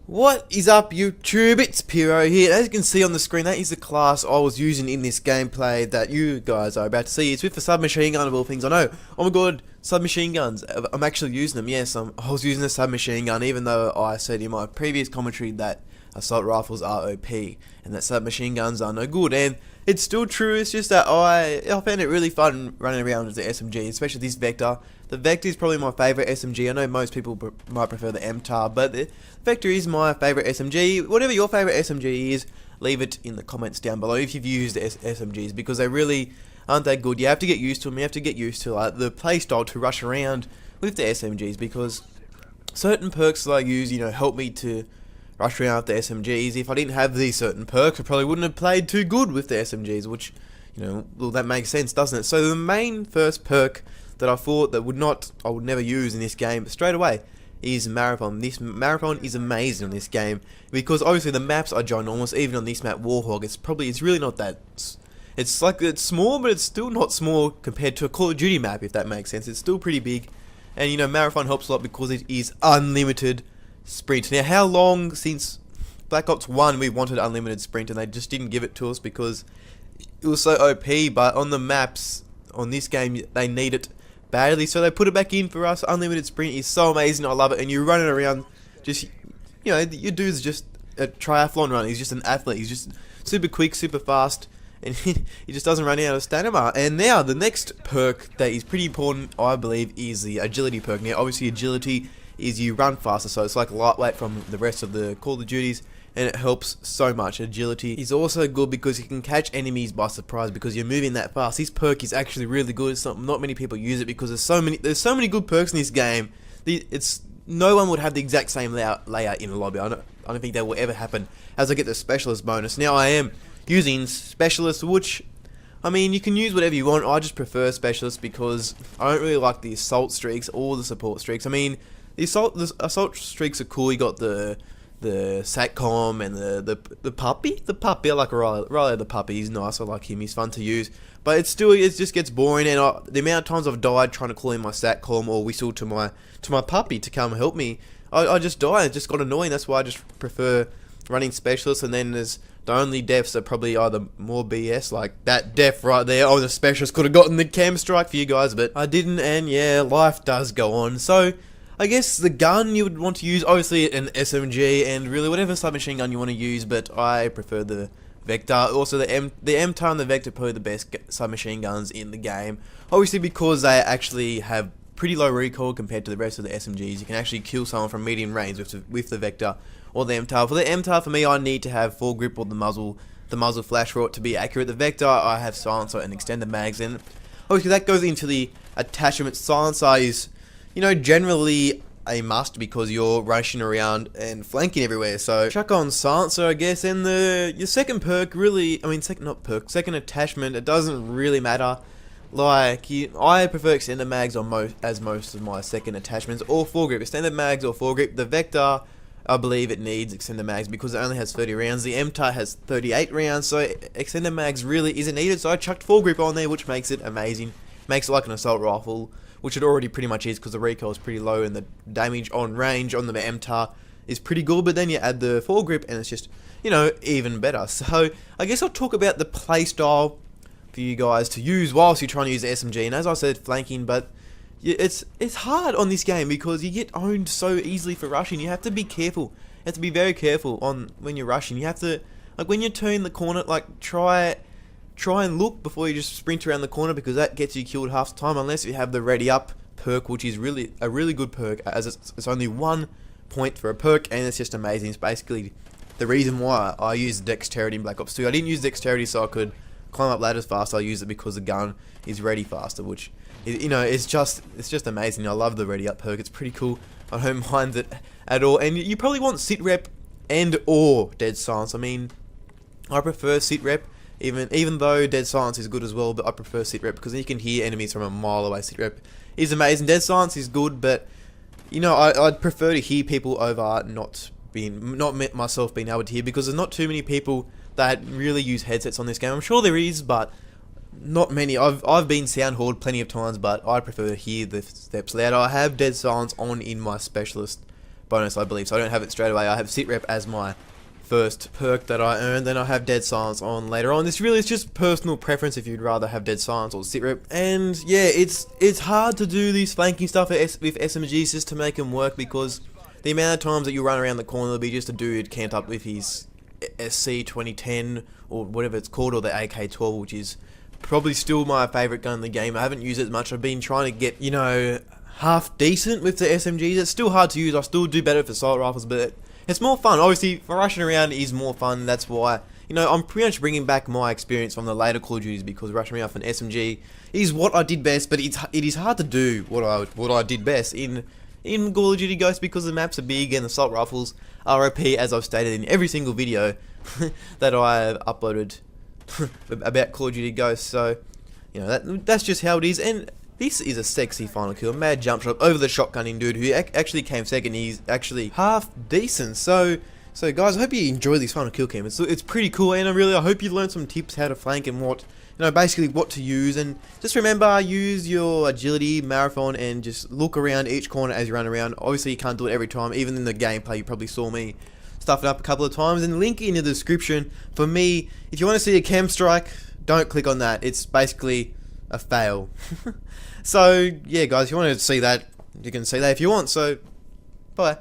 What is up, YouTube? It's Pirro here. As you can see on the screen, that is the class I was using in this gameplay that you guys are about to see. It's with the submachine gun of all things. I know. Oh my god, submachine guns. I'm actually using them. Yes, I was using a submachine gun, even though I said in my previous commentary that assault rifles are OP and that submachine guns are no good. And it's still true. It's just that I found it really fun running around with the SMG, especially this Vector. The Vector is probably my favourite SMG. I know most people might prefer the MTAR, but the Vector is my favourite SMG. Whatever your favourite SMG is, leave it in the comments down below if you've used SMGs, because they really aren't that good. You have to get used to them. You have to get used to the playstyle to rush around with the SMGs, because certain perks that I use, help me to rush around with the SMGs. If I didn't have these certain perks, I probably wouldn't have played too good with the SMGs, which, well, that makes sense, doesn't it? So the main first perk that I thought that I would never use in this game straight away is Marathon. This Marathon is amazing in this game, because obviously the maps are ginormous. Even on this map, Warhawk, it's really not that. It's small, but it's still not small compared to a Call of Duty map, if that makes sense. It's still pretty big, and Marathon helps a lot because it is unlimited sprint. Now, how long since Black Ops 1 we wanted unlimited sprint and they just didn't give it to us because it was so OP, but on the maps on this game they need it badly, so they put it back in for us. Unlimited sprint is so amazing. I love it. And you're running around just, your dude's just a triathlon runner. He's just an athlete. He's just super quick, super fast, and he just doesn't run out of stamina. And now the next perk that is pretty important, I believe, is the agility perk. Now obviously agility is you run faster, so it's like lightweight from the rest of the Call of Duties, and it helps so much. Agility is also good because you can catch enemies by surprise because you're moving that fast. This perk is actually really good. It's not many people use it because there's so many good perks in this game. No one would have the exact same layout in a lobby. I don't think that will ever happen as I get the specialist bonus. Now I am using specialist, which, you can use whatever you want. I just prefer specialist because I don't really like the assault streaks or the support streaks. The assault streaks are cool. You got the Satcom and the puppy. The puppy, I like Riley the puppy. He's nice. I like him. He's fun to use. But it just gets boring. And the amount of times I've died trying to call in my Satcom or whistle to my puppy to come help me, I just die. It just got annoying. That's why I just prefer running specialists. And then there's the only deaths are probably either more BS, like that death right there. Oh, the specialist could have gotten the cam strike for you guys, but I didn't. And yeah, life does go on. So I guess the gun you would want to use, obviously an SMG, and really whatever submachine gun you want to use, but I prefer the Vector. Also the MTAR and the Vector are probably the best submachine guns in the game, obviously because they actually have pretty low recoil compared to the rest of the SMGs. You can actually kill someone from medium range with the Vector or the MTAR. For the MTAR, for me, I need to have foregrip or the muzzle flash for it to be accurate. The Vector, I have silencer and extended mags, and obviously that goes into the attachment. Silencer is, generally a must because you're rushing around and flanking everywhere. So chuck on silencer, I guess. And your second perk really, second attachment, it doesn't really matter. I prefer extended mags on most of my second attachments, or foregrip. Extended mags or foregrip. The Vector, I believe it needs extended mags because it only has 30 rounds. The MTAR has 38 rounds, so extended mags really isn't needed. So I chucked foregrip on there, which makes it amazing. Makes it like an assault rifle, which it already pretty much is because the recoil is pretty low and the damage on range on the MTAR is pretty good. But then you add the foregrip and it's just, even better. So I guess I'll talk about the playstyle for you guys to use whilst you're trying to use the SMG. And as I said, flanking, but it's hard on this game because you get owned so easily for rushing. You have to be careful. You have to be very careful when you're rushing. You have to, when you turn the corner, try and look before you just sprint around the corner, because that gets you killed half the time, unless you have the ready up perk, which is really a really good perk, as it's only 1 point for a perk, and it's just amazing. It's basically the reason why I use dexterity in Black Ops 2. I didn't use dexterity so I could climb up ladders faster. I use it because the gun is ready faster, which it's just amazing. I love the ready up perk. It's pretty cool. I don't mind it at all. And you probably want sit rep and or dead silence. I prefer sit rep. Even though dead silence is good as well, but I prefer sit rep because you can hear enemies from a mile away. Sit rep is amazing. Dead silence is good, but I'd prefer to hear people over not myself being able to hear, because there's not too many people that really use headsets on this game. I'm sure there is, but not many. I've been sound hoard plenty of times, but I prefer to hear the steps louder. I have dead silence on in my specialist bonus, I believe, so I don't have it straight away. I have sit rep as my first perk that I earned, then I have dead silence on later on. This really is just personal preference if you'd rather have dead silence or sit rep. And yeah, it's hard to do these flanking stuff with SMGs just to make them work, because the amount of times that you run around the corner will be just a dude camped up with his SC 2010 or whatever it's called, or the AK-12, which is probably still my favourite gun in the game. I haven't used it as much. I've been trying to get, you know, half decent with the SMGs. It's still hard to use. I still do better for assault rifles, but it's more fun. Obviously, rushing around is more fun. That's why, you know, I'm pretty much bringing back my experience from the later Call of Duties, because rushing around with an SMG is what I did best. But it is hard to do what I did best in Call of Duty Ghosts, because the maps are big and the assault rifles are OP, as I've stated in every single video that I've uploaded about Call of Duty Ghosts. So, you know, that's just how it is. And this is a sexy final kill. A mad jump shot over the shotgunning dude who actually came second. He's actually half decent. So guys, I hope you enjoy this final kill cam. It's pretty cool, and I hope you learned some tips how to flank and what, you know, basically what to use. And just remember, use your agility, marathon, and just look around each corner as you run around. Obviously, you can't do it every time. Even in the gameplay, you probably saw me stuff it up a couple of times. And link in the description for me. If you want to see a cam strike, don't click on that. It's basically a fail. So yeah, guys, if you want to see that, you can see that if you want. So bye.